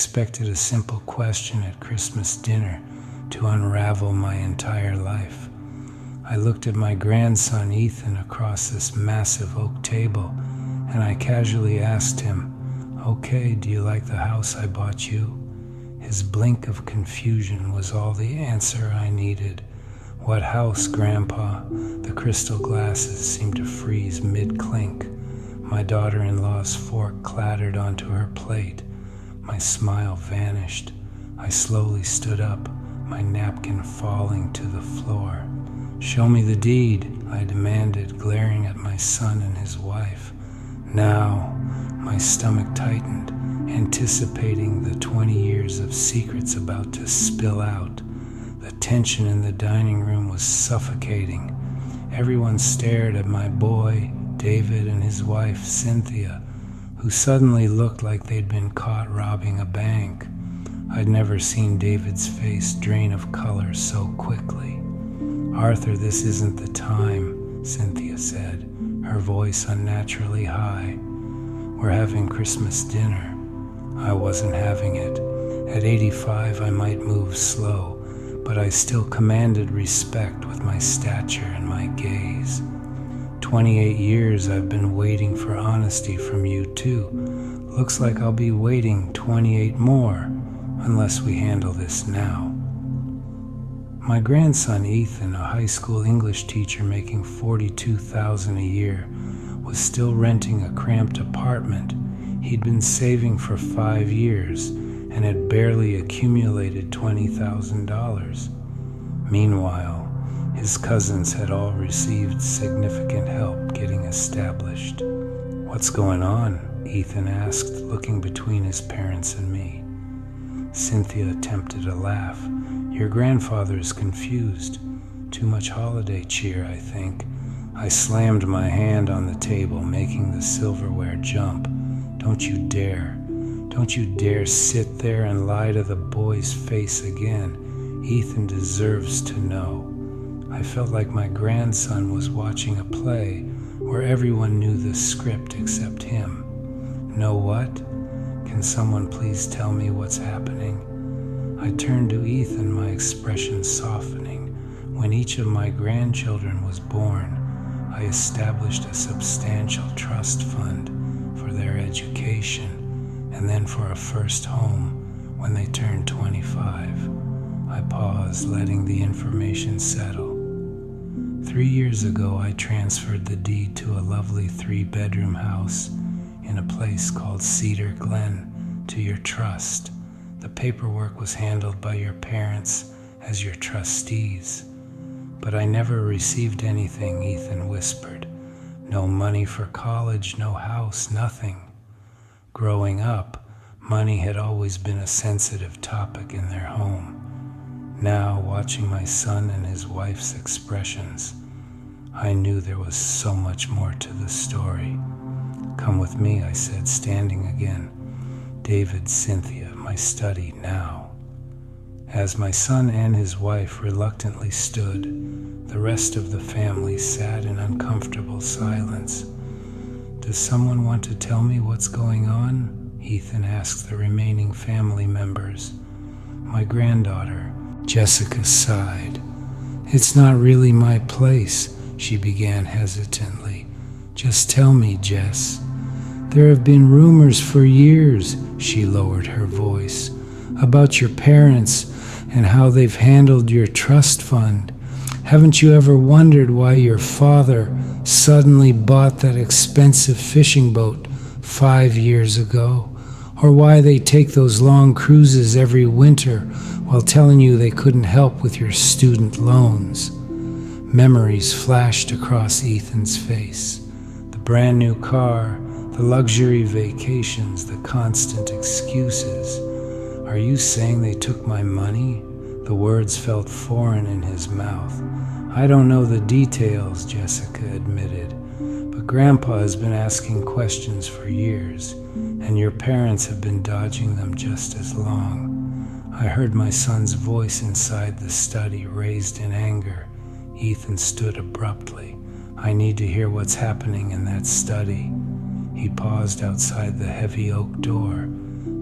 expected a simple question at Christmas dinner to unravel my entire life. I looked at my grandson Ethan across this massive oak table, and I casually asked him, "Okay, do you like the house I bought you?" His blink of confusion was all the answer I needed. "What house, Grandpa?" The crystal glasses seemed to freeze mid-clink. My daughter-in-law's fork clattered onto her plate. My smile vanished. I slowly stood up, my napkin falling to the floor. "Show me the deed," I demanded, glaring at my son and his wife. Now, my stomach tightened, anticipating the 20 years of secrets about to spill out. The tension in the dining room was suffocating. Everyone stared at my boy, David, and his wife, Cynthia, who suddenly looked like they'd been caught robbing a bank. I'd never seen David's face drain of color so quickly. "Arthur, this isn't the time," Cynthia said, her voice unnaturally high. "We're having Christmas dinner." I wasn't having it. At 85, I might move slow, but I still commanded respect with my stature and my gaze. 28 years I've been waiting for honesty from you too. Looks like I'll be waiting 28 more, unless we handle this now. My grandson Ethan, a high school English teacher making $42,000 a year, was still renting a cramped apartment he'd been saving for 5 years and had barely accumulated $20,000. Meanwhile, his cousins had all received significant help getting established. "What's going on?" Ethan asked, looking between his parents and me. Cynthia attempted a laugh. "Your grandfather's confused. Too much holiday cheer, I think." I slammed my hand on the table, making the silverware jump. "Don't you dare. Don't you dare sit there and lie to the boy's face again. Ethan deserves to know." I felt like my grandson was watching a play where everyone knew the script except him. "Know what? Can someone please tell me what's happening?" I turned to Ethan, my expression softening. When each of my grandchildren was born, I established a substantial trust fund for their education, and then for a first home when they turned 25. I paused, letting the information settle. 3 years ago, I transferred the deed to a lovely 3-bedroom house in a place called Cedar Glen to your trust. The paperwork was handled by your parents as your trustees. "But I never received anything," Ethan whispered. "No money for college, no house, nothing." Growing up, money had always been a sensitive topic in their home. Now, watching my son and his wife's expressions, I knew there was so much more to the story. "Come with me," I said, standing again. "David, Cynthia, my study now." As my son and his wife reluctantly stood, the rest of the family sat in uncomfortable silence. "Does someone want to tell me what's going on?" Ethan asked the remaining family members. My granddaughter, Jessica, sighed. "It's not really my place," she began hesitantly. "Just tell me, Jess." "There have been rumors for years," she lowered her voice, "about your parents and how they've handled your trust fund. Haven't you ever wondered why your father suddenly bought that expensive fishing boat 5 years ago? Or why they take those long cruises every winter while telling you they couldn't help with your student loans?" Memories flashed across Ethan's face. The brand new car, the luxury vacations, the constant excuses. "Are you saying they took my money?" The words felt foreign in his mouth. "I don't know the details," Jessica admitted, "but Grandpa has been asking questions for years, and your parents have been dodging them just as long." I heard my son's voice inside the study, raised in anger. Ethan stood abruptly. "I need to hear what's happening in that study." He paused outside the heavy oak door.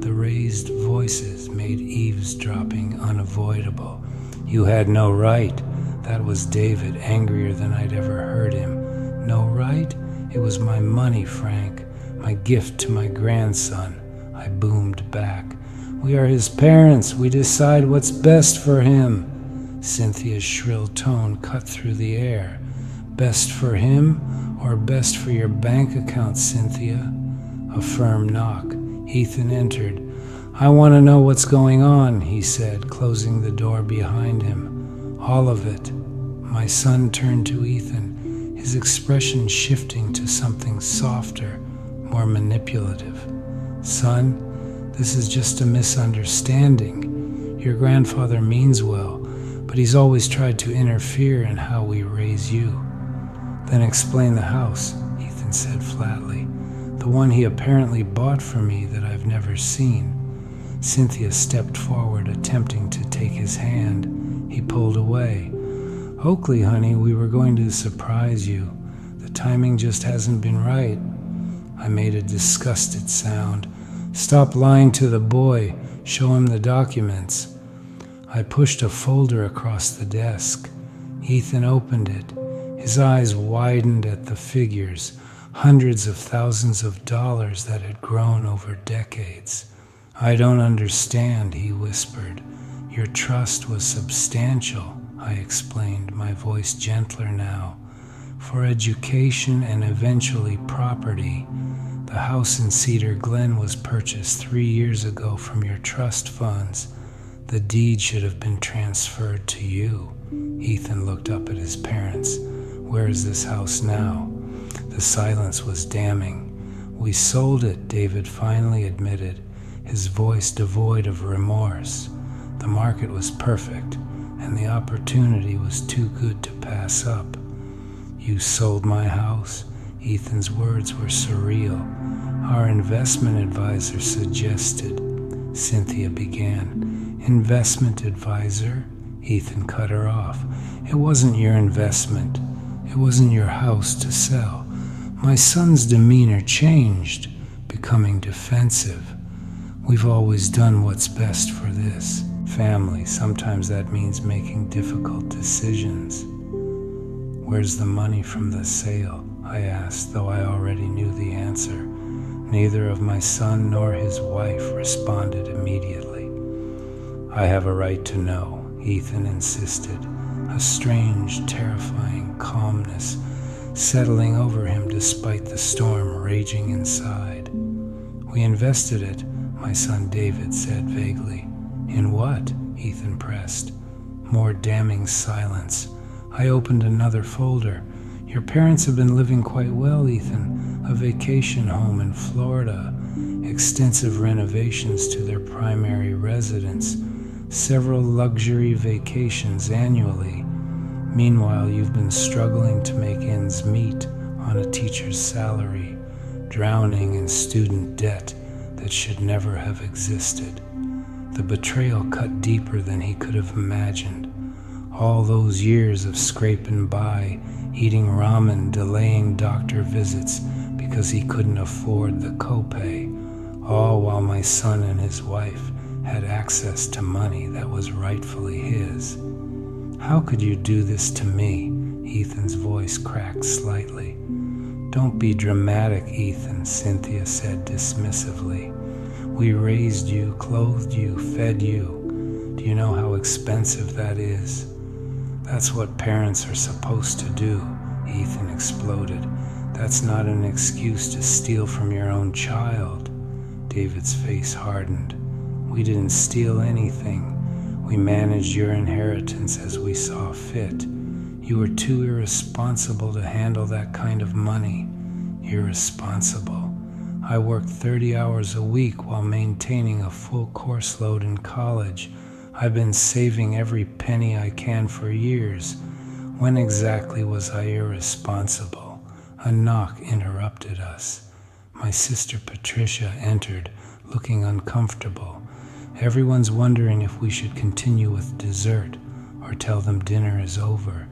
The raised voices made eavesdropping unavoidable. "You had no right." That was David, angrier than I'd ever heard him. "No right? It was my money, Frank. My gift to my grandson," I boomed back. "We are his parents. We decide what's best for him." Cynthia's shrill tone cut through the air. "Best for him or best for your bank account, Cynthia?" A firm knock. Ethan entered. "I want to know what's going on," he said, closing the door behind him. "All of it." My son turned to Ethan, his expression shifting to something softer, more manipulative. "Son, this is just a misunderstanding. Your grandfather means well, but he's always tried to interfere in how we raise you." "Then explain the house," Ethan said flatly. "The one he apparently bought for me that I've never seen." Cynthia stepped forward, attempting to take his hand. He pulled away. "Oakley, honey, we were going to surprise you. The timing just hasn't been right." I made a disgusted sound. "Stop lying to the boy. Show him the documents." I pushed a folder across the desk. Ethan opened it. His eyes widened at the figures, hundreds of thousands of dollars that had grown over decades. "I don't understand," he whispered. "Your trust was substantial," I explained, my voice gentler now. "For education and eventually property. The house in Cedar Glen was purchased 3 years ago from your trust funds. The deed should have been transferred to you." Ethan looked up at his parents. "Where is this house now?" The silence was damning. "We sold it," David finally admitted, his voice devoid of remorse. "The market was perfect, and the opportunity was too good to pass up." "You sold my house?" Ethan's words were surreal. "Our investment advisor suggested," Cynthia began. "Investment advisor?" Ethan cut her off. "It wasn't your investment. It wasn't your house to sell." My son's demeanor changed, becoming defensive. "We've always done what's best for this family. Sometimes that means making difficult decisions." "Where's the money from the sale?" I asked, though I already knew the answer. Neither of my son nor his wife responded immediately. "I have a right to know," Ethan insisted, a strange, terrifying calmness settling over him despite the storm raging inside. "We invested it," my son David said vaguely. "In what?" Ethan pressed. More damning silence. I opened another folder. "Your parents have been living quite well, Ethan. A vacation home in Florida, extensive renovations to their primary residence, several luxury vacations annually. Meanwhile, you've been struggling to make ends meet on a teacher's salary, drowning in student debt that should never have existed." The betrayal cut deeper than he could have imagined. All those years of scraping by, eating ramen, delaying doctor visits because he couldn't afford the copay, all while my son and his wife had access to money that was rightfully his. "How could you do this to me?" Ethan's voice cracked slightly. "Don't be dramatic, Ethan," Cynthia said dismissively. "We raised you, clothed you, fed you. Do you know how expensive that is?" "That's what parents are supposed to do," Ethan exploded. "That's not an excuse to steal from your own child." David's face hardened. "We didn't steal anything. We managed your inheritance as we saw fit. You were too irresponsible to handle that kind of money." "Irresponsible? I worked 30 hours a week while maintaining a full course load in college. I've been saving every penny I can for years. When exactly was I irresponsible?" A knock interrupted us. My sister Patricia entered, looking uncomfortable. "Everyone's wondering if we should continue with dessert or tell them dinner is over."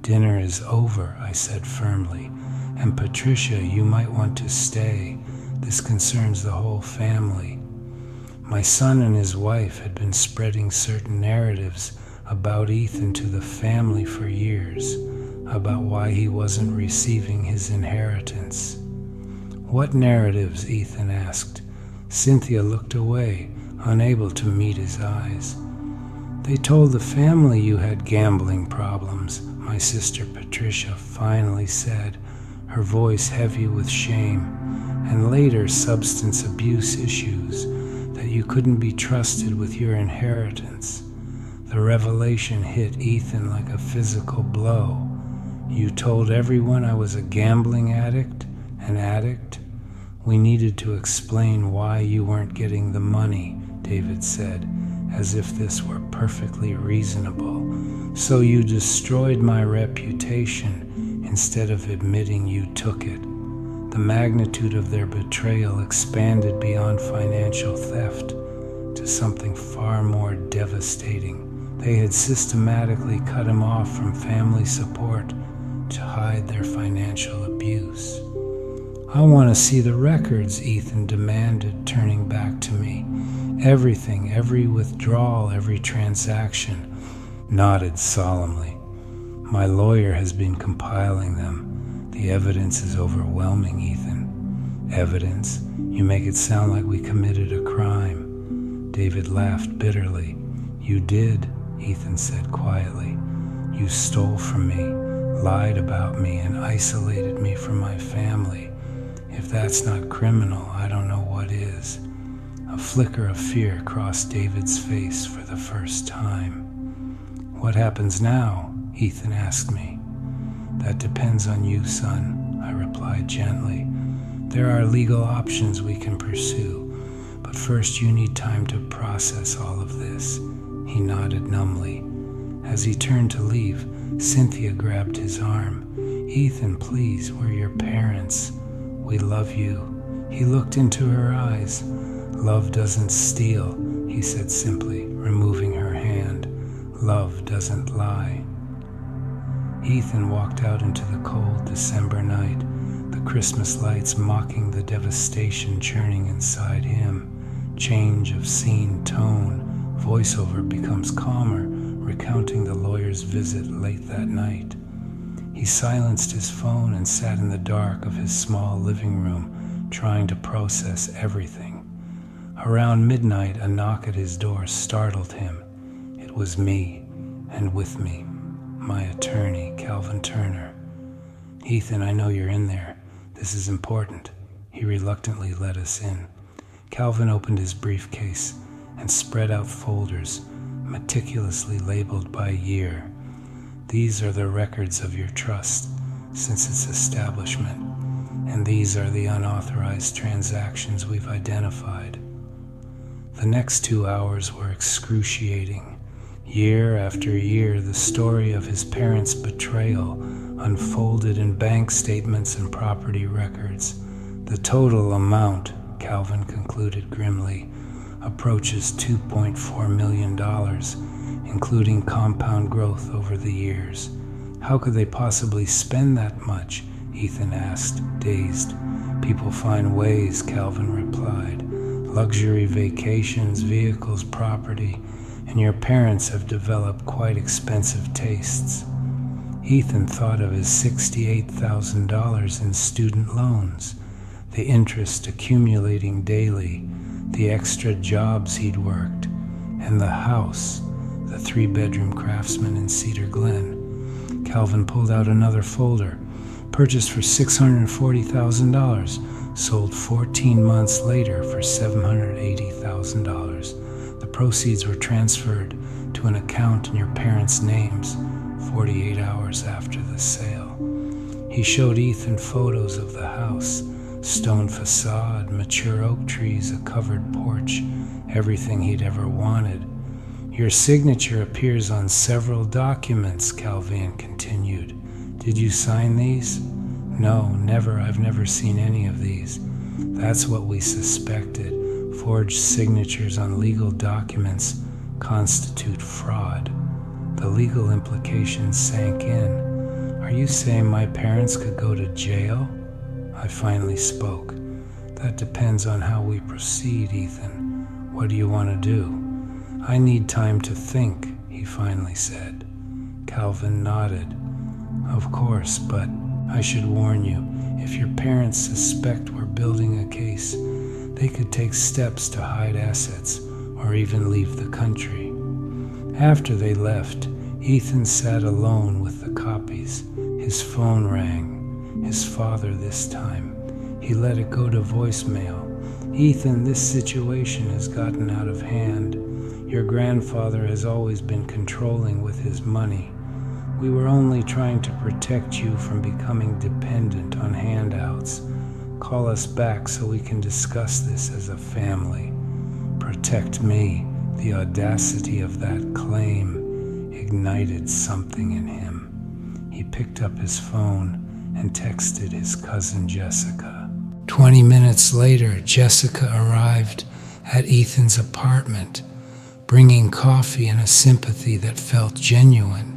"Dinner is over," I said firmly. "And Patricia, you might want to stay. This concerns the whole family." My son and his wife had been spreading certain narratives about Ethan to the family for years, about why he wasn't receiving his inheritance. What narratives? Ethan asked. Cynthia looked away, unable to meet his eyes. They told the family you had gambling problems, my sister Patricia finally said, her voice heavy with shame, and later substance abuse issues, that you couldn't be trusted with your inheritance. The revelation hit Ethan like a physical blow. You told everyone I was a gambling addict, an addict? We needed to explain why you weren't getting the money, David said, as if this were perfectly reasonable. So you destroyed my reputation instead of admitting you took it. The magnitude of their betrayal expanded beyond financial theft to something far more devastating. They had systematically cut him off from family support to hide their financial abuse. I want to see the records, Ethan demanded, turning back to me. Everything, every withdrawal, every transaction. Nodded solemnly. My lawyer has been compiling them. The evidence is overwhelming, Ethan. Evidence? You make it sound like we committed a crime. David laughed bitterly. You did, Ethan said quietly. You stole from me, lied about me, and isolated me from my family. If that's not criminal, I don't know what is. A flicker of fear crossed David's face for the first time. What happens now? Ethan asked me. That depends on you, son, I replied gently. There are legal options we can pursue, but first you need time to process all of this. He nodded numbly. As he turned to leave, Cynthia grabbed his arm. Ethan, please, we're your parents. We love you. He looked into her eyes. Love doesn't steal, he said simply, removing her hand. Love doesn't lie. Ethan walked out into the cold December night, the Christmas lights mocking the devastation churning inside him. Change of scene tone. Voiceover becomes calmer, recounting the lawyer's visit late that night. He silenced his phone and sat in the dark of his small living room, trying to process everything. Around midnight, a knock at his door startled him. It was me, and with me, my attorney, Calvin Turner. Ethan, I know you're in there. This is important. He reluctantly let us in. Calvin opened his briefcase and spread out folders, meticulously labeled by year. These are the records of your trust since its establishment, and these are the unauthorized transactions we've identified. The next 2 hours were excruciating. Year after year, the story of his parents' betrayal unfolded in bank statements and property records. The total amount, Calvin concluded grimly, approaches $2.4 million, including compound growth over the years. How could they possibly spend that much? Ethan asked, dazed. People find ways, Calvin replied. Luxury vacations, vehicles, property, and your parents have developed quite expensive tastes. Ethan thought of his $68,000 in student loans, the interest accumulating daily, the extra jobs he'd worked, and the house, the 3-bedroom Craftsman in Cedar Glen. Calvin pulled out another folder, purchased for $640,000, sold 14 months later for $780,000. The proceeds were transferred to an account in your parents' names 48 hours after the sale. He showed Ethan photos of the house, stone facade, mature oak trees, a covered porch, everything he'd ever wanted. Your signature appears on several documents, Calvin continued. Did you sign these? No, never. I've never seen any of these. That's what we suspected. Forged signatures on legal documents constitute fraud. The legal implications sank in. Are you saying my parents could go to jail? I finally spoke. That depends on how we proceed, Ethan. What do you want to do?" "I need time to think," he finally said. Calvin nodded. "Of course, but I should warn you, if your parents suspect we're building a case, they could take steps to hide assets or even leave the country." After they left, Ethan sat alone with the copies. His phone rang. His father this time. He let it go to voicemail. "Ethan, this situation has gotten out of hand. Your grandfather has always been controlling with his money. We were only trying to protect you from becoming dependent on handouts. Call us back so we can discuss this as a family." "Protect me." The audacity of that claim ignited something in him. He picked up his phone and texted his cousin Jessica. 20 minutes later, Jessica arrived at Ethan's apartment, bringing coffee and a sympathy that felt genuine.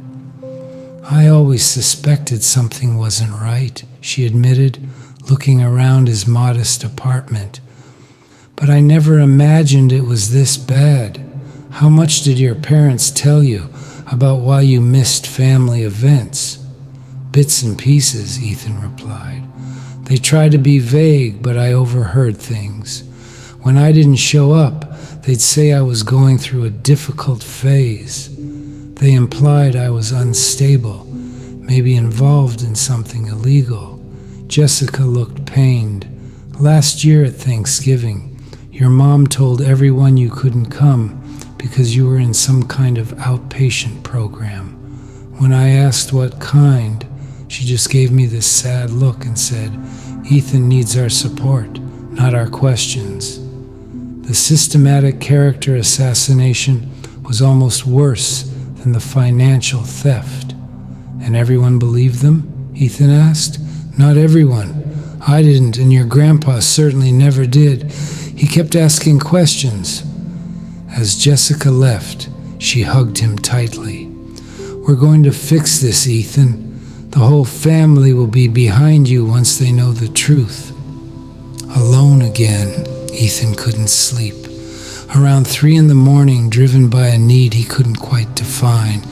"I always suspected something wasn't right," she admitted, looking around his modest apartment. "But I never imagined it was this bad. How much did your parents tell you about why you missed family events?" "Bits and pieces," Ethan replied. "They tried to be vague, but I overheard things. When I didn't show up, they'd say I was going through a difficult phase. They implied I was unstable, maybe involved in something illegal." Jessica looked pained. "Last year at Thanksgiving, your mom told everyone you couldn't come because you were in some kind of outpatient program. When I asked what kind, she just gave me this sad look and said, 'Ethan needs our support, not our questions.' The systematic character assassination was almost worse than the financial theft." "And everyone believed them?" Ethan asked. "Not everyone. I didn't, and your grandpa certainly never did. He kept asking questions." As Jessica left, she hugged him tightly. "We're going to fix this, Ethan. The whole family will be behind you once they know the truth." Alone again, Ethan couldn't sleep. Around 3 a.m, driven by a need he couldn't quite define,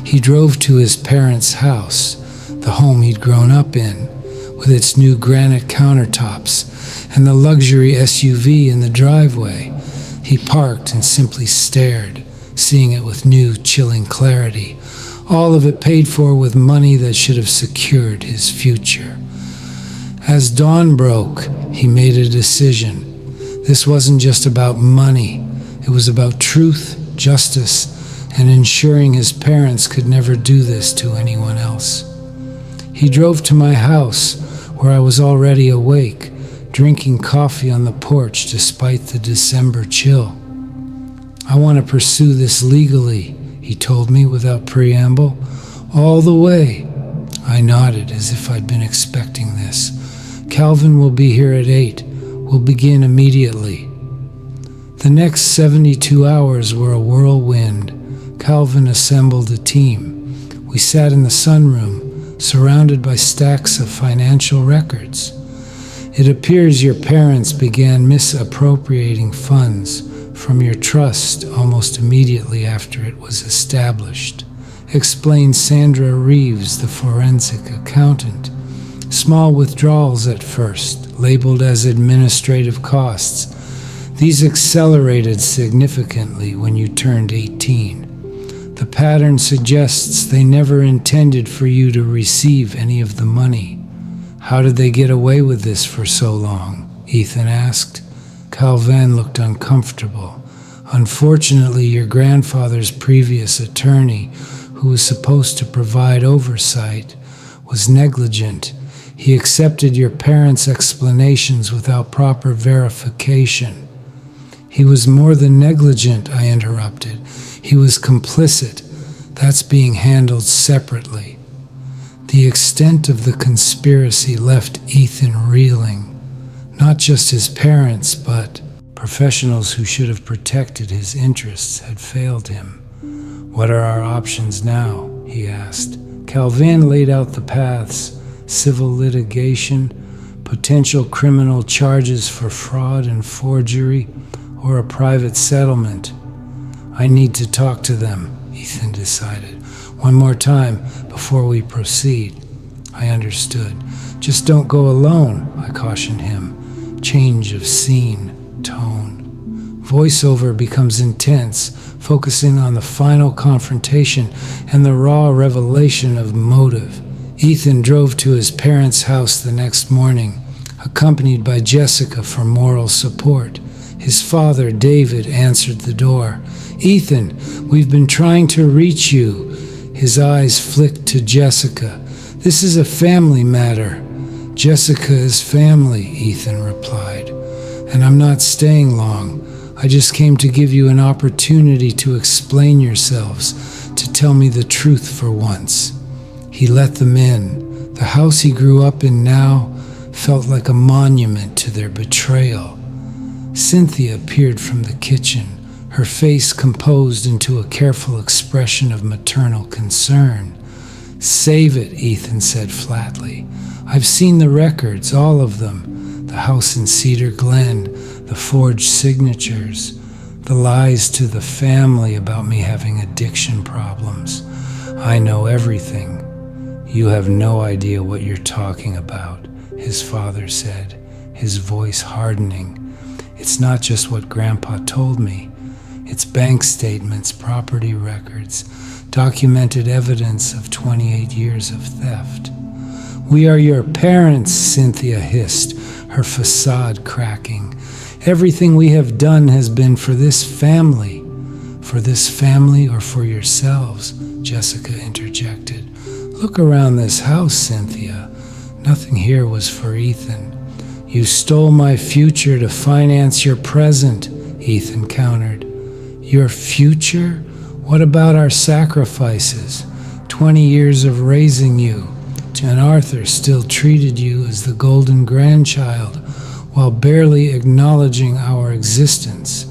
he drove to his parents' house, the home he'd grown up in, with its new granite countertops and the luxury SUV in the driveway. He parked and simply stared, seeing it with new, chilling clarity, all of it paid for with money that should have secured his future. As dawn broke, he made a decision. This wasn't just about money. It was about truth, justice, and ensuring his parents could never do this to anyone else. He drove to my house, where I was already awake, drinking coffee on the porch despite the December chill. "I want to pursue this legally," he told me without preamble. "All the way." I nodded as if I'd been expecting this. "Calvin will be here at 8. We'll begin immediately." The next 72 hours were a whirlwind. Calvin assembled a team. We sat in the sunroom, surrounded by stacks of financial records. "It appears your parents began misappropriating funds from your trust almost immediately after it was established," explained Sandra Reeves, the forensic accountant. "Small withdrawals at first, labeled as administrative costs. These accelerated significantly when you turned 18. The pattern suggests they never intended for you to receive any of the money." "How did they get away with this for so long?" Ethan asked. Calvin looked uncomfortable. "Unfortunately, your grandfather's previous attorney, who was supposed to provide oversight, was negligent. He accepted your parents' explanations without proper verification." "He was more than negligent," I interrupted. "He was complicit. That's being handled separately." The extent of the conspiracy left Ethan reeling. Not just his parents, but professionals who should have protected his interests had failed him. "What are our options now?" he asked. Calvin laid out the paths: civil litigation, potential criminal charges for fraud and forgery, or a private settlement. I need to talk to them, Ethan decided. One more time before we proceed. I understood. Just don't go alone, I cautioned him. Change of scene, tone. Voiceover becomes intense, focusing on the final confrontation and the raw revelation of motive. Ethan drove to his parents' house the next morning, accompanied by Jessica for moral support. His father, David, answered the door. "Ethan, we've been trying to reach you." His eyes flicked to Jessica. "This is a family matter." "Jessica is family," Ethan replied. "And I'm not staying long. I just came to give you an opportunity to explain yourselves, to tell me the truth for once." He let them in. The house he grew up in now felt like a monument to their betrayal. Cynthia appeared from the kitchen, her face composed into a careful expression of maternal concern. "Save it," Ethan said flatly. "I've seen the records, all of them. The house in Cedar Glen, the forged signatures, the lies to the family about me having addiction problems. I know everything." "You have no idea what you're talking about," his father said, his voice hardening. "It's not just what Grandpa told me. It's bank statements, property records, documented evidence of 28 years of theft." "We are your parents," Cynthia hissed, her facade cracking. "Everything we have done has been for this family." "For this family or for yourselves?" Jessica interjected. "Look around this house, Cynthia. Nothing here was for Ethan." "You stole my future to finance your present," Ethan countered. "Your future? What about our sacrifices? 20 years of raising you, and Arthur still treated you as the golden grandchild while barely acknowledging our existence."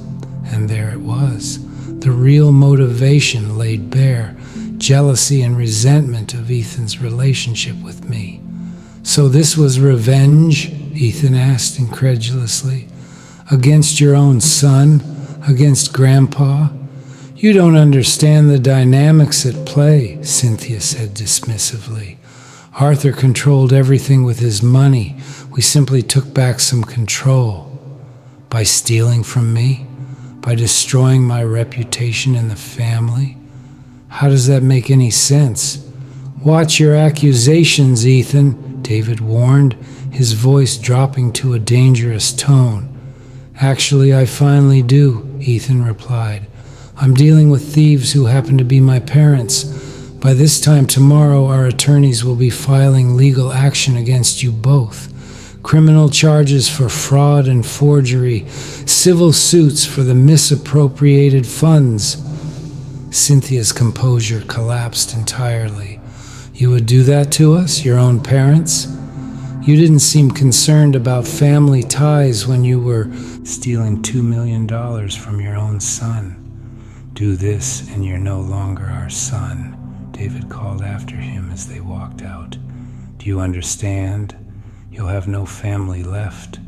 And there it was, the real motivation laid bare, jealousy and resentment of Ethan's relationship with me. "So this was revenge?" Ethan asked incredulously. "Against your own son? Against Grandpa?" "You don't understand the dynamics at play," Cynthia said dismissively. "Arthur controlled everything with his money. We simply took back some control." "By stealing from me? By destroying my reputation in the family? How does that make any sense?" "Watch your accusations, Ethan," David warned, his voice dropping to a dangerous tone. "Actually, I finally do," Ethan replied. "I'm dealing with thieves who happen to be my parents. By this time tomorrow, our attorneys will be filing legal action against you both. Criminal charges for fraud and forgery, civil suits for the misappropriated funds." Cynthia's composure collapsed entirely. "You would do that to us, your own parents? You didn't seem concerned about family ties when you were stealing $2 million from your own son." "Do this and you're no longer our son," David called after him as they walked out. "Do you understand? You'll have no family left."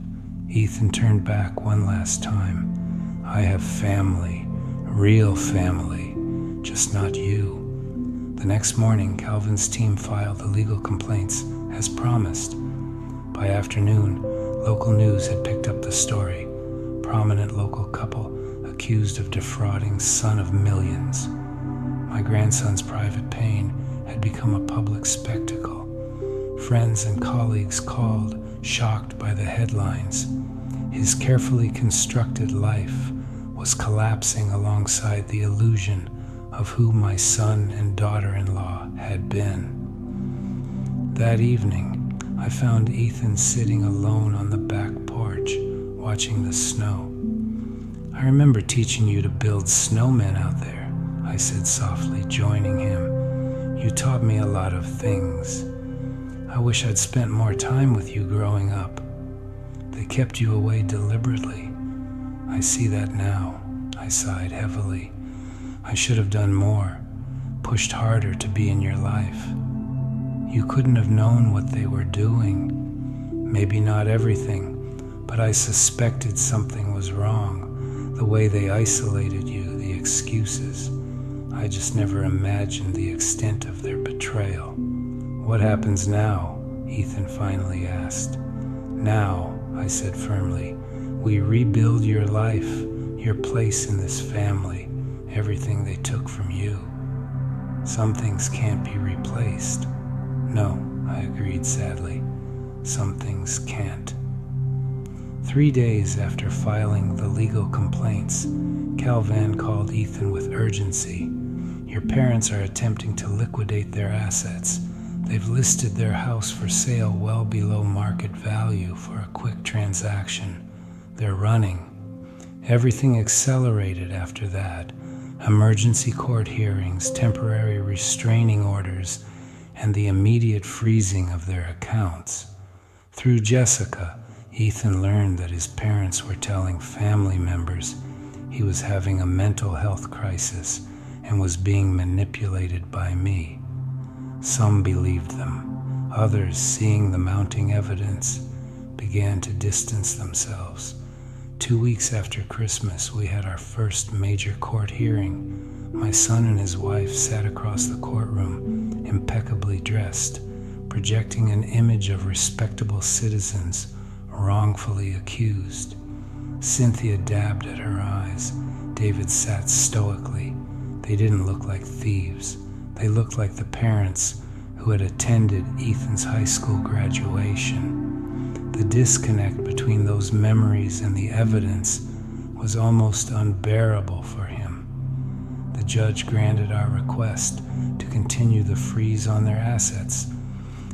Ethan turned back one last time. "I have family, real family, just not you." The next morning, Calvin's team filed the legal complaints as promised. By afternoon, local news had picked up the story. Prominent local couple accused of defrauding son of millions. My grandson's private pain had become a public spectacle. Friends and colleagues called, shocked by the headlines. His carefully constructed life was collapsing alongside the illusion of who my son and daughter-in-law had been. That evening, I found Ethan sitting alone on the back porch, watching the snow. "I remember teaching you to build snowmen out there," I said softly, joining him. "You taught me a lot of things. I wish I'd spent more time with you growing up. They kept you away deliberately. I see that now." I sighed heavily. "I should have done more, pushed harder to be in your life. You couldn't have known what they were doing. Maybe not everything, but I suspected something was wrong. the way they isolated you, the excuses. I just never imagined the extent of their betrayal. What happens now? Ethan finally asked. Now, I said firmly, we rebuild your life, your place in this family, everything they took from you. Some things can't be replaced. No, I agreed sadly. Some things can't. 3 days after filing the legal complaints, Calvan called Ethan with urgency. Your parents are attempting to liquidate their assets. They've listed their house for sale well below market value for a quick transaction. They're running. Everything accelerated after that. Emergency court hearings, temporary restraining orders, and the immediate freezing of their accounts. Through Jessica, Ethan learned that his parents were telling family members he was having a mental health crisis and was being manipulated by me. Some believed them. Others, seeing the mounting evidence, began to distance themselves. 2 weeks after Christmas, we had our first major court hearing. My son and his wife sat across the courtroom, impeccably dressed, projecting an image of respectable citizens wrongfully accused. Cynthia dabbed at her eyes. David sat stoically. They didn't look like thieves. They looked like the parents who had attended Ethan's high school graduation. The disconnect between those memories and the evidence was almost unbearable for him. The judge granted our request to continue the freeze on their assets.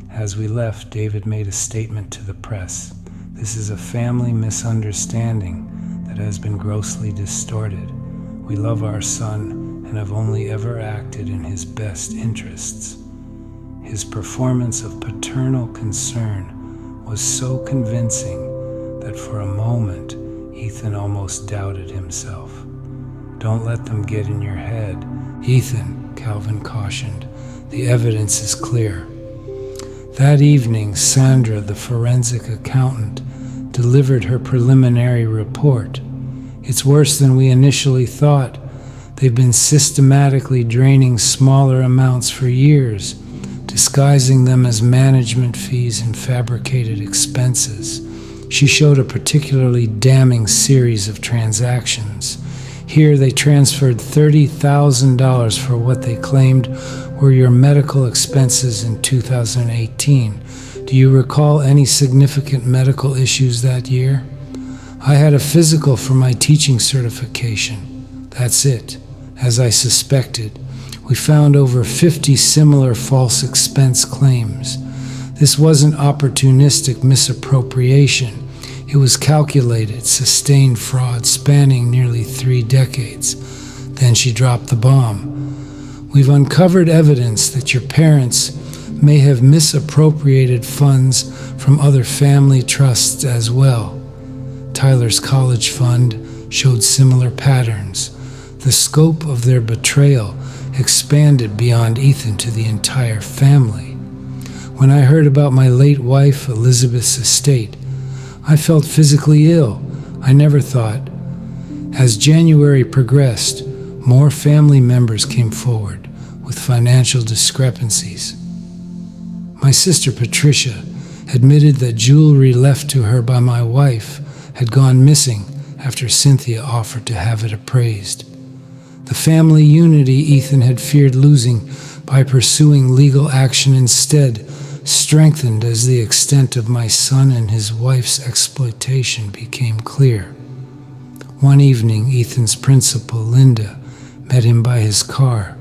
As we left, David made a statement to the press. This is a family misunderstanding that has been grossly distorted. We love our son and have only ever acted in his best interests. His performance of paternal concern was so convincing that for a moment, Ethan almost doubted himself. Don't let them get in your head. Ethan, Calvin cautioned, the evidence is clear. That evening, Sandra, the forensic accountant, delivered her preliminary report. It's worse than we initially thought. They've been systematically draining smaller amounts for years, disguising them as management fees and fabricated expenses. She showed a particularly damning series of transactions. Here they transferred $30,000 for what they claimed were your medical expenses in 2018. Do you recall any significant medical issues that year? I had a physical for my teaching certification. That's it. As I suspected, we found over 50 similar false expense claims. This wasn't opportunistic misappropriation. It was calculated, sustained fraud spanning nearly 3 decades. Then she dropped the bomb. We've uncovered evidence that your parents may have misappropriated funds from other family trusts as well. Tyler's college fund showed similar patterns. The scope of their betrayal expanded beyond Ethan to the entire family. When I heard about my late wife Elizabeth's estate, I felt physically ill. I never thought. As January progressed, more family members came forward with financial discrepancies. My sister Patricia admitted that jewelry left to her by my wife had gone missing after Cynthia offered to have it appraised. The family unity Ethan had feared losing by pursuing legal action instead strengthened as the extent of my son and his wife's exploitation became clear. One evening, Ethan's principal, Linda, met him by his car.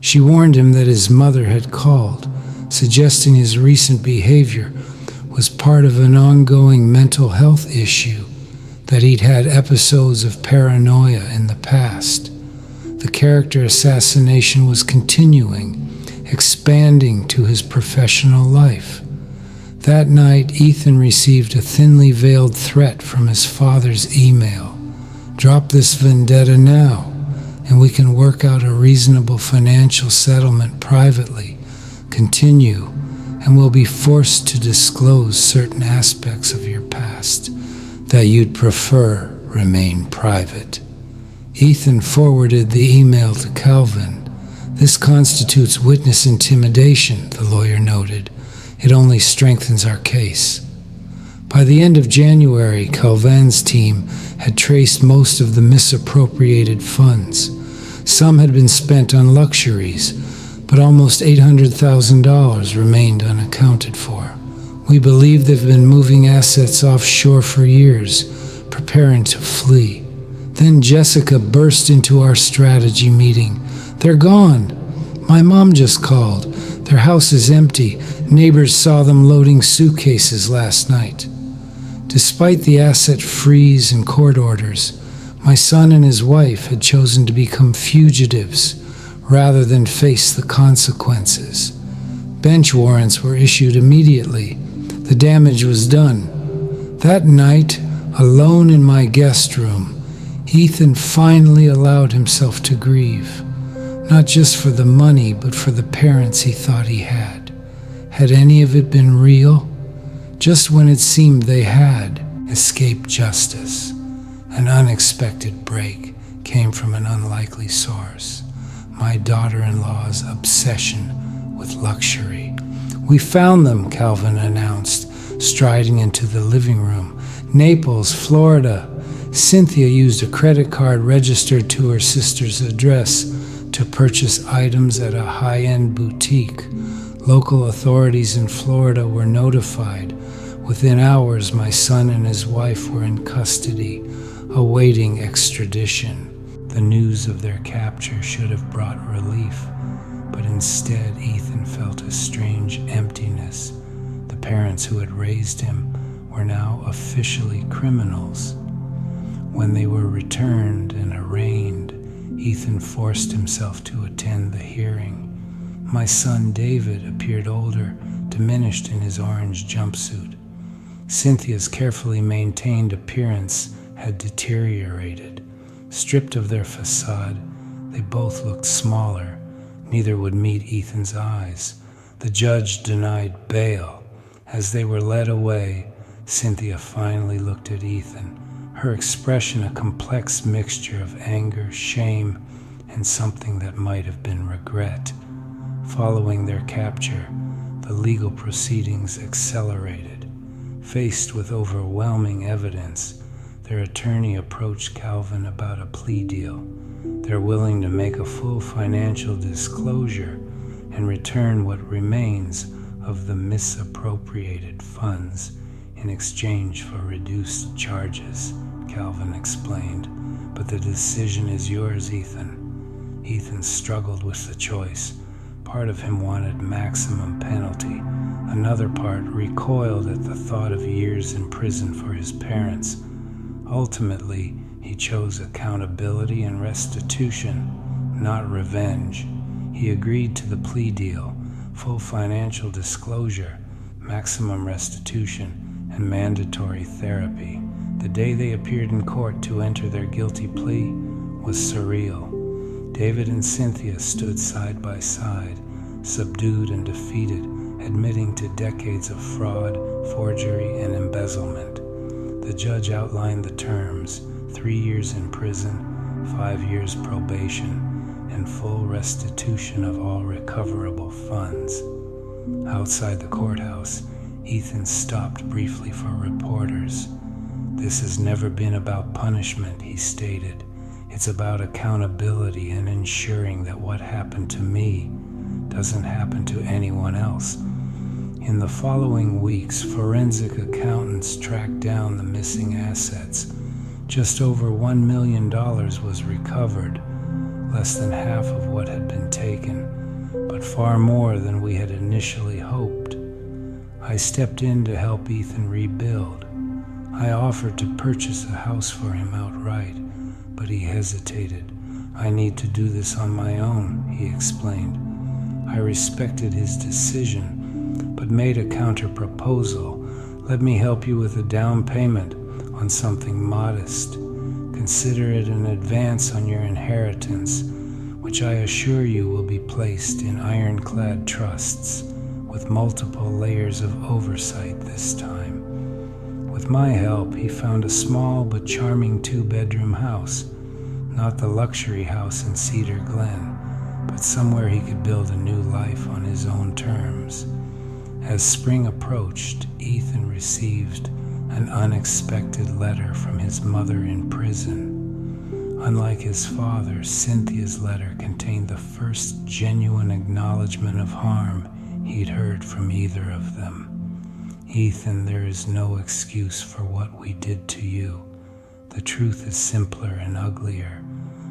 She warned him that his mother had called, suggesting his recent behavior was part of an ongoing mental health issue, that he'd had episodes of paranoia in the past. The character assassination was continuing, expanding to his professional life. That night, Ethan received a thinly veiled threat from his father's email. Drop this vendetta now, and we can work out a reasonable financial settlement privately. Continue, and we'll be forced to disclose certain aspects of your past that you'd prefer remain private. Ethan forwarded the email to Calvin. This constitutes witness intimidation, the lawyer noted. It only strengthens our case. By the end of January, Calvin's team had traced most of the misappropriated funds. Some had been spent on luxuries, but almost $800,000 remained unaccounted for. We believe they've been moving assets offshore for years, preparing to flee. Then Jessica burst into our strategy meeting. "They're gone. My mom just called. Their house is empty. Neighbors saw them loading suitcases last night." Despite the asset freeze and court orders, my son and his wife had chosen to become fugitives rather than face the consequences. Bench warrants were issued immediately. The damage was done. That night, alone in my guest room, Ethan finally allowed himself to grieve, not just for the money, but for the parents he thought he had. Had any of it been real? Just when it seemed they had escaped justice, an unexpected break came from an unlikely source: my daughter-in-law's obsession with luxury. "We found them," Calvin announced, striding into the living room. "Naples, Florida." Cynthia used a credit card registered to her sister's address to purchase items at a high-end boutique. Local authorities in Florida were notified. Within hours, my son and his wife were in custody, awaiting extradition. The news of their capture should have brought relief, but instead Ethan felt a strange emptiness. The parents who had raised him were now officially criminals. When they were returned and arraigned, Ethan forced himself to attend the hearing. My son David appeared older, diminished in his orange jumpsuit. Cynthia's carefully maintained appearance had deteriorated. Stripped of their facade, they both looked smaller. Neither would meet Ethan's eyes. The judge denied bail. As they were led away, Cynthia finally looked at Ethan, her expression a complex mixture of anger, shame, and something that might have been regret. Following their capture, the legal proceedings accelerated. Faced with overwhelming evidence, their attorney approached Calvin about a plea deal. They're willing to make a full financial disclosure and return what remains of the misappropriated funds in exchange for reduced charges, Calvin explained. "But the decision is yours, Ethan." Ethan struggled with the choice. Part of him wanted maximum penalty. Another part recoiled at the thought of years in prison for his parents. Ultimately, he chose accountability and restitution, not revenge. He agreed to the plea deal: full financial disclosure, maximum restitution, and mandatory therapy. The day they appeared in court to enter their guilty plea was surreal. David and Cynthia stood side by side, subdued and defeated, admitting to decades of fraud, forgery, and embezzlement. The judge outlined the terms: 3 years in prison, 5 years probation, and full restitution of all recoverable funds. Outside the courthouse, Ethan stopped briefly for reporters. "This has never been about punishment," he stated. "It's about accountability and ensuring that what happened to me doesn't happen to anyone else." In the following weeks, forensic accountants tracked down the missing assets. Just over $1 million was recovered, less than half of what had been taken, but far more than we had initially hoped. I stepped in to help Ethan rebuild. I offered to purchase a house for him outright, but he hesitated. "I need to do this on my own," he explained. I respected his decision, but made a counter-proposal. "Let me help you with a down payment on something modest. Consider it an advance on your inheritance, which I assure you will be placed in ironclad trusts with multiple layers of oversight this time." With my help, he found a small but charming 2-bedroom house, not the luxury house in Cedar Glen, but somewhere he could build a new life on his own terms. As spring approached, Ethan received an unexpected letter from his mother in prison. Unlike his father, Cynthia's letter contained the first genuine acknowledgement of harm he'd heard from either of them. Ethan, there is no excuse for what we did to you. The truth is simpler and uglier.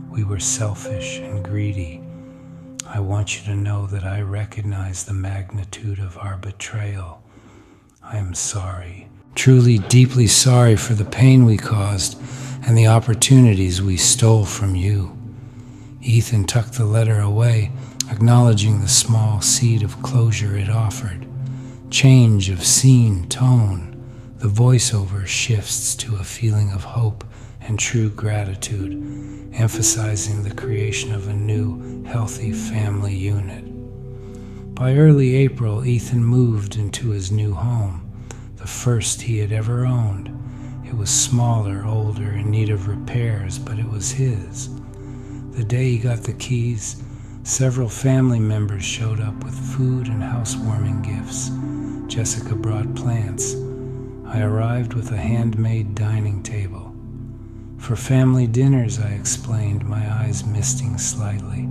We were selfish and greedy. I want you to know that I recognize the magnitude of our betrayal. I am sorry, truly deeply sorry for the pain we caused and the opportunities we stole from you. Ethan tucked the letter away, acknowledging the small seed of closure it offered. Change of scene, tone. The voiceover shifts to a feeling of hope and true gratitude, emphasizing the creation of a new, healthy family unit. By early April, Ethan moved into his new home, the first he had ever owned. It was smaller, older, in need of repairs, but it was his. The day he got the keys, several family members showed up with food and housewarming gifts. Jessica brought plants. I arrived with a handmade dining table. For family dinners, I explained, my eyes misting slightly.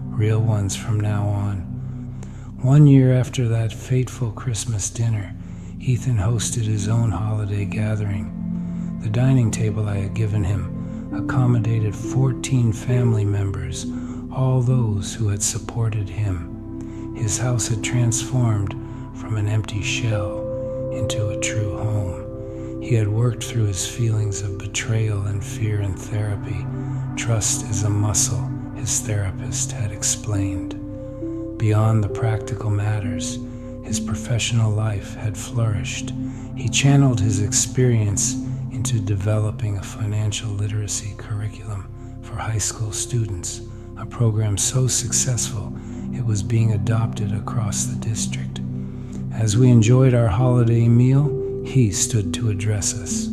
Real ones from now on. 1 year after that fateful Christmas dinner, Ethan hosted his own holiday gathering. The dining table I had given him accommodated 14 family members, all those who had supported him. His house had transformed from an empty shell into a true home. He had worked through his feelings of betrayal and fear in therapy. Trust is a muscle, his therapist had explained. Beyond the practical matters, his professional life had flourished. He channeled his experience into developing a financial literacy curriculum for high school students, a program so successful it was being adopted across the district. As we enjoyed our holiday meal, he stood to address us.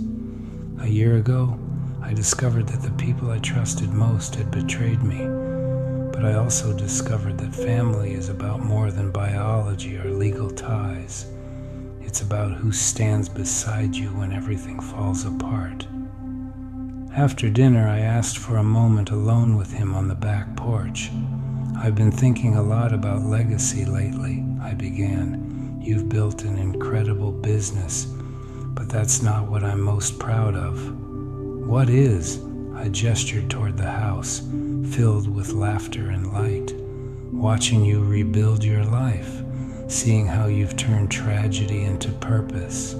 A year ago, I discovered that the people I trusted most had betrayed me, but I also discovered that family is about more than biology or legal ties. It's about who stands beside you when everything falls apart. After dinner, I asked for a moment alone with him on the back porch. I've been thinking a lot about legacy lately, I began. You've built an incredible business, but that's not what I'm most proud of. What is? I gestured toward the house, filled with laughter and light. Watching you rebuild your life, seeing how you've turned tragedy into purpose.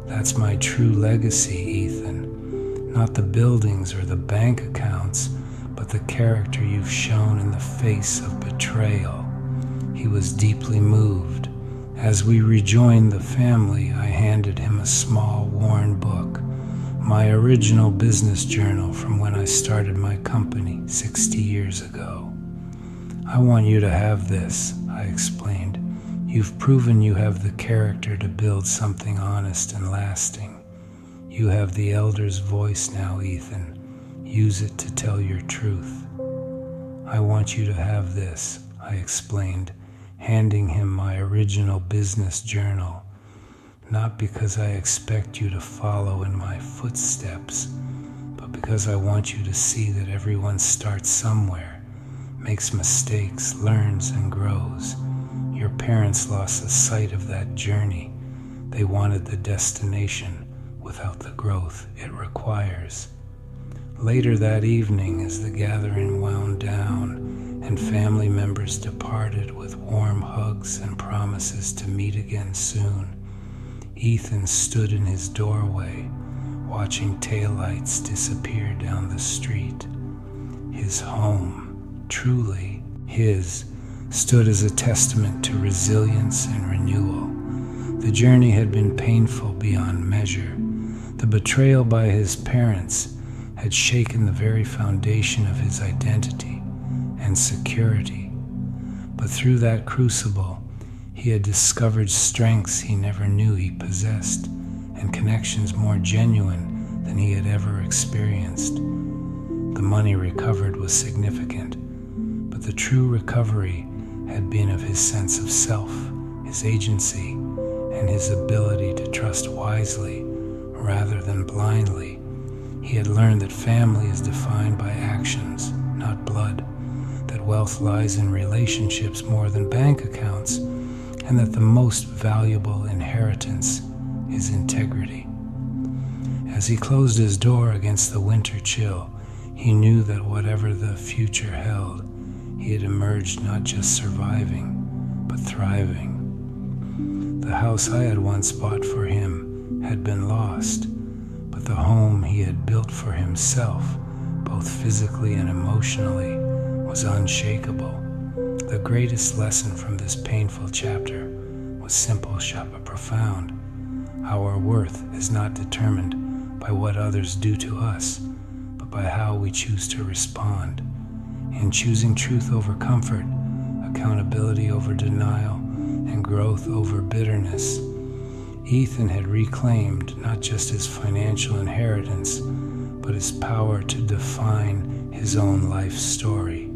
That's my true legacy, Ethan. Not the buildings or the bank accounts, but the character you've shown in the face of betrayal. He was deeply moved. As we rejoined the family, I handed him a small, worn book, my original business journal from when I started my company 60 years ago. I want you to have this, I explained. You've proven you have the character to build something honest and lasting. You have the elder's voice now, Ethan. Use it to tell your truth. I want you to have this, I explained, handing him my original business journal, not because I expect you to follow in my footsteps, but because I want you to see that everyone starts somewhere, makes mistakes, learns, and grows. Your parents lost the sight of that journey. They wanted the destination without the growth it requires. Later that evening, as the gathering wound down and family members departed with warm hugs and promises to meet again soon, Ethan stood in his doorway, watching taillights disappear down the street. His home, truly his, stood as a testament to resilience and renewal. The journey had been painful beyond measure. The betrayal by his parents had shaken the very foundation of his identity and security. But through that crucible, he had discovered strengths he never knew he possessed, and connections more genuine than he had ever experienced. The money recovered was significant, but the true recovery had been of his sense of self, his agency, and his ability to trust wisely rather than blindly. He had learned that family is defined by actions, not blood, that wealth lies in relationships more than bank accounts, and that the most valuable inheritance is integrity. As he closed his door against the winter chill, he knew that whatever the future held, he had emerged not just surviving, but thriving. The house I had once bought for him had been lost, but the home he had built for himself, both physically and emotionally, was unshakable. The greatest lesson from this painful chapter was simple but profound. Our worth is not determined by what others do to us, but by how we choose to respond. In choosing truth over comfort, accountability over denial, and growth over bitterness, Ethan had reclaimed not just his financial inheritance, but his power to define his own life story.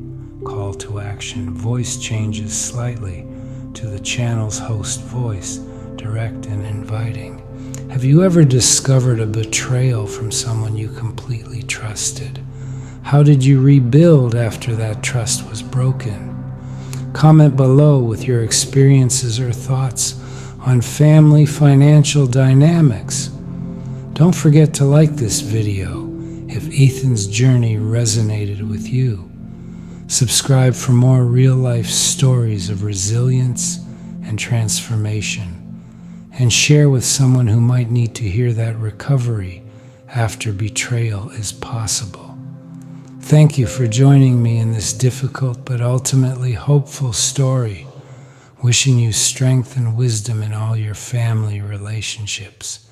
Call to action. Voice changes slightly to the channel's host voice, direct and inviting. Have you ever discovered a betrayal from someone you completely trusted? How did you rebuild after that trust was broken? Comment below with your experiences or thoughts on family financial dynamics. Don't forget to like this video if Ethan's journey resonated with you. Subscribe for more real-life stories of resilience and transformation, and share with someone who might need to hear that recovery after betrayal is possible. Thank you for joining me in this difficult but ultimately hopeful story. Wishing you strength and wisdom in all your family relationships.